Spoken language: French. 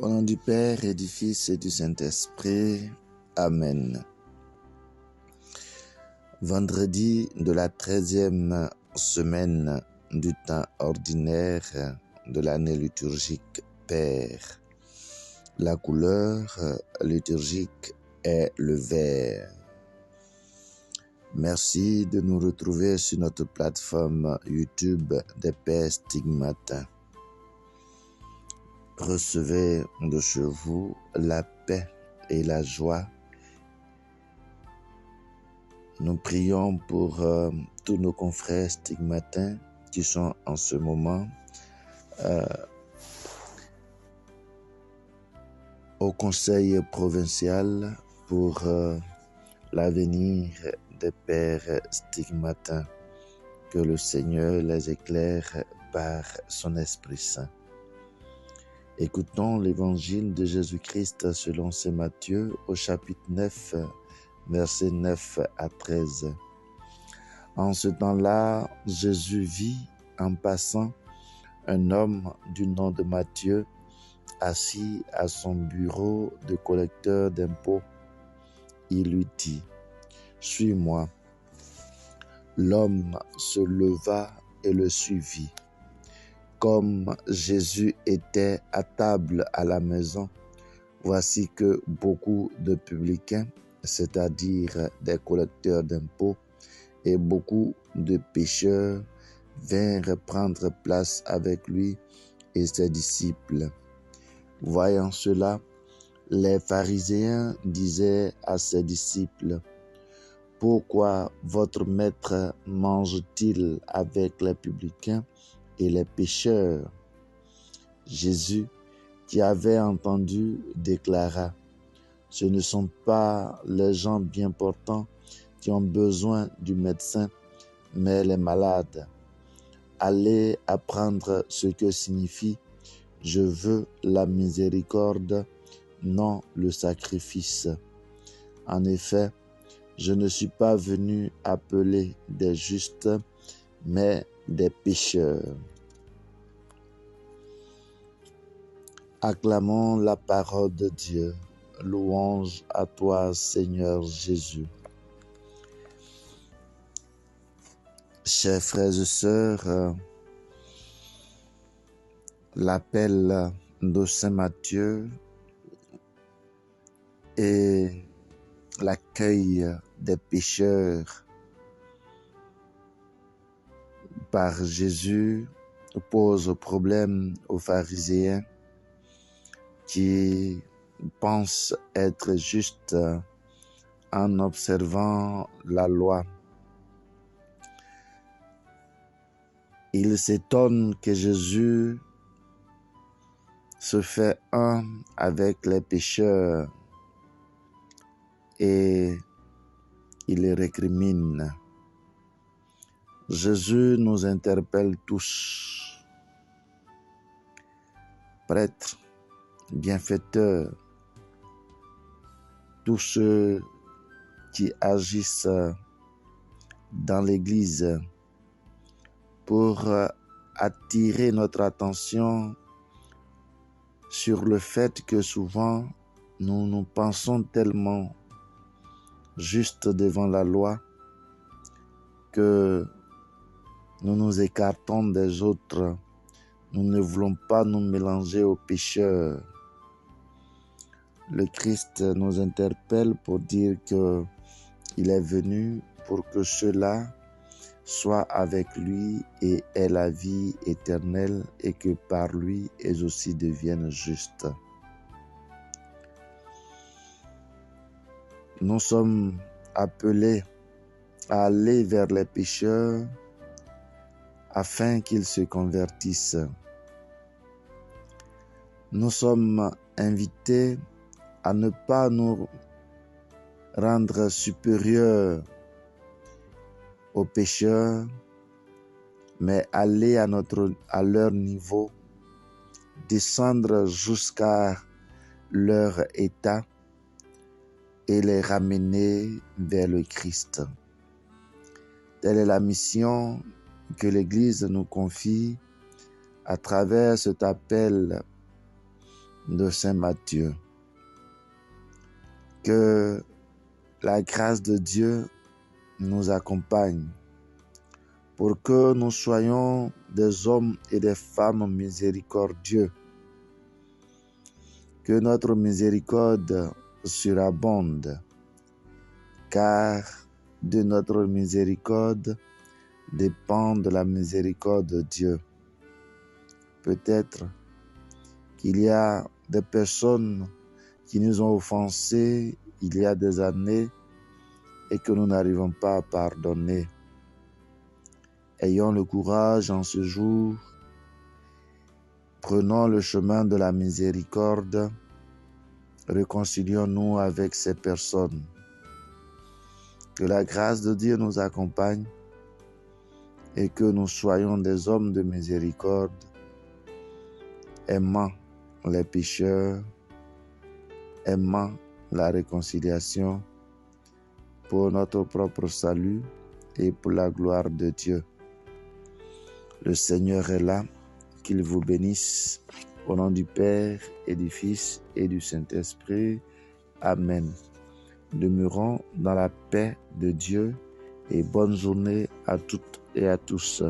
Au nom du Père et du Fils et du Saint-Esprit. Amen. Vendredi de la 13e semaine du temps ordinaire de l'année liturgique Père. La couleur liturgique est le vert. Merci de nous retrouver sur notre plateforme YouTube des Pères Stigmatins. Recevez de chez vous la paix et la joie. Nous prions pour tous nos confrères stigmatins qui sont en ce moment au conseil provincial pour l'avenir des pères stigmatins. Que le Seigneur les éclaire par son Esprit Saint. Écoutons l'évangile de Jésus-Christ selon saint Matthieu au chapitre 9, versets 9 à 13. En ce temps-là, Jésus vit en passant un homme du nom de Matthieu assis à son bureau de collecteur d'impôts. Il lui dit : « Suis-moi. » L'homme se leva et le suivit. Comme Jésus était à table à la maison, voici que beaucoup de publicains, c'est-à-dire des collecteurs d'impôts, et beaucoup de pécheurs vinrent prendre place avec lui et ses disciples. Voyant cela, les pharisiens disaient à ses disciples : « Pourquoi votre maître mange-t-il avec les publicains et les pécheurs ?» Jésus, qui avait entendu, déclara : « Ce ne sont pas les gens bien portants qui ont besoin du médecin, mais les malades. Allez apprendre ce que signifie « Je veux la miséricorde, non le sacrifice ». En effet, je ne suis pas venu appeler des justes, mais des pécheurs. Acclamons la parole de Dieu. Louange à toi, Seigneur Jésus. Chers frères et sœurs, l'appel de saint Matthieu et l'accueil des pécheurs par Jésus pose problème aux pharisiens qui pensent être justes en observant la loi. Ils s'étonnent que Jésus se fait un avec les pécheurs et il les récrimine. Jésus nous interpelle tous, prêtres, bienfaiteurs, tous ceux qui agissent dans l'Église pour attirer notre attention sur le fait que souvent nous nous pensons tellement justes devant la loi que nous nous écartons des autres. Nous ne voulons pas nous mélanger aux pécheurs. Le Christ nous interpelle pour dire qu'il est venu pour que ceux-là soient avec lui et aient la vie éternelle et que par lui, eux aussi deviennent justes. Nous sommes appelés à aller vers les pécheurs afin qu'ils se convertissent. Nous sommes invités à ne pas nous rendre supérieurs aux pécheurs, mais aller à leur niveau, descendre jusqu'à leur état et les ramener vers le Christ. Telle est la mission que l'Église nous confie à travers cet appel de Saint Matthieu. Que la grâce de Dieu nous accompagne pour que nous soyons des hommes et des femmes miséricordieux. Que notre miséricorde surabonde, car de notre miséricorde dépend de la miséricorde de Dieu. Peut-être qu'il y a des personnes qui nous ont offensés il y a des années et que nous n'arrivons pas à pardonner. Ayons le courage en ce jour, prenons le chemin de la miséricorde, réconcilions-nous avec ces personnes. Que la grâce de Dieu nous accompagne et que nous soyons des hommes de miséricorde, aimant les pécheurs, aimant la réconciliation pour notre propre salut et pour la gloire de Dieu. Le Seigneur est là, qu'il vous bénisse. Au nom du Père et du Fils et du Saint-Esprit. Amen. Demeurons dans la paix de Dieu et bonne journée à toutes et à tous.